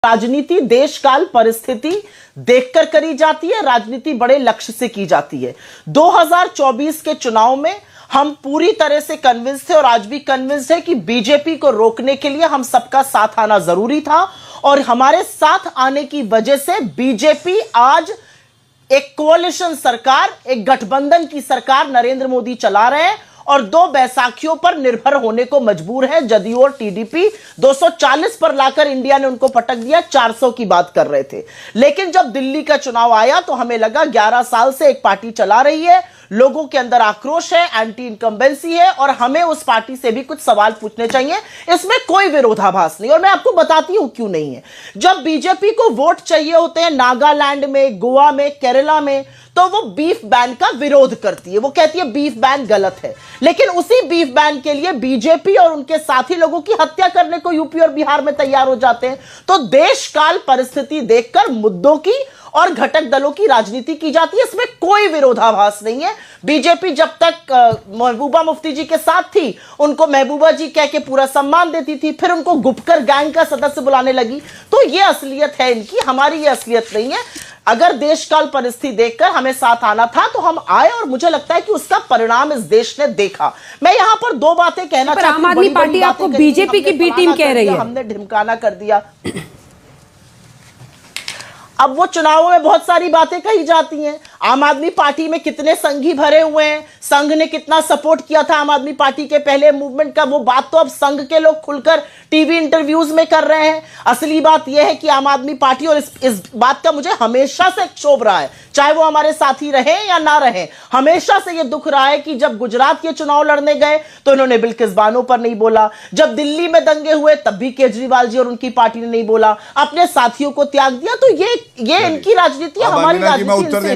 राजनीति देश काल परिस्थिति देखकर करी जाती है, राजनीति बड़े लक्ष्य से की जाती है। 2024 के चुनाव में हम पूरी तरह से कन्विंस थे और आज भी कन्विंस है कि बीजेपी को रोकने के लिए हम सबका साथ आना जरूरी था और हमारे साथ आने की वजह से बीजेपी आज एक कोalition सरकार, एक गठबंधन की सरकार नरेंद्र मोदी चला रहे हैं और दो बैसाखियों पर निर्भर होने को मजबूर है। जदयू और टीडीपी 240 पर लाकर इंडिया ने उनको पटक दिया, 400 की बात कर रहे थे। लेकिन जब दिल्ली का चुनाव आया तो हमें लगा 11 साल से एक पार्टी चला रही है, लोगों के अंदर आक्रोश है, एंटी इनकम्बेंसी है और हमें उस पार्टी से भी कुछ सवाल पूछने चाहिए। इसमें कोई विरोधाभास नहीं और मैं आपको बताती हूं क्यों नहीं है। जब बीजेपी को वोट चाहिए होते हैं नागालैंड में, गोवा में, केरला में, तो वो बीफ बैन का विरोध करती है। वो कहती है बीफ बैन गलत है, लेकिन उसी बीफ बैन के लिए बीजेपी और उनके साथी लोगों की हत्या करने को यूपी और बिहार में तैयार हो जाते हैं। तो देश काल परिस्थिति देखकर मुद्दों की और घटक दलों की राजनीति की जाती है, इसमें कोई विरोधाभास नहीं है। बीजेपी जब तक महबूबा मुफ्ती जी के साथ थी, उनको महबूबा जी कह के पूरा सम्मान देती थी, फिर उनको गुपकर गैंग का सदस्य बुलाने लगी। तो ये असलियत है इनकी, हमारी ये असलियत नहीं है। अगर देश काल परिस्थिति देखकर हमें साथ आना था तो हम आए और मुझे लगता है कि उसका परिणाम इस देश ने देखा। मैं यहां पर दो बातें कहना चाहती हूं। आम आदमी पार्टी आपको बीजेपी की बी टीम कह रही है, हमने ढिमकाना कर दिया। अब वो चुनावों में बहुत सारी बातें कही जाती हैं। आम आदमी पार्टी में कितने संघी भरे हुए हैं, संघ ने कितना सपोर्ट किया था आम आदमी पार्टी के पहले मूवमेंट का, वो बात तो अब संघ के लोग खुलकर टीवी इंटरव्यूज में कर रहे हैं। असली बात यह है कि आम आदमी पार्टी, और इस बात का मुझे हमेशा से क्षोभ रहा है, चाहे वो हमारे साथी रहे या ना रहे, हमेशा से यह दुख रहा है कि जब गुजरात के चुनाव लड़ने गए तो इन्होंने बिल्किस बानो पर नहीं बोला, जब दिल्ली में दंगे हुए तब भी केजरीवाल जी और उनकी पार्टी ने नहीं बोला, अपने साथियों को त्याग दिया। तो ये इनकी राजनीति है, हमारी राजनीति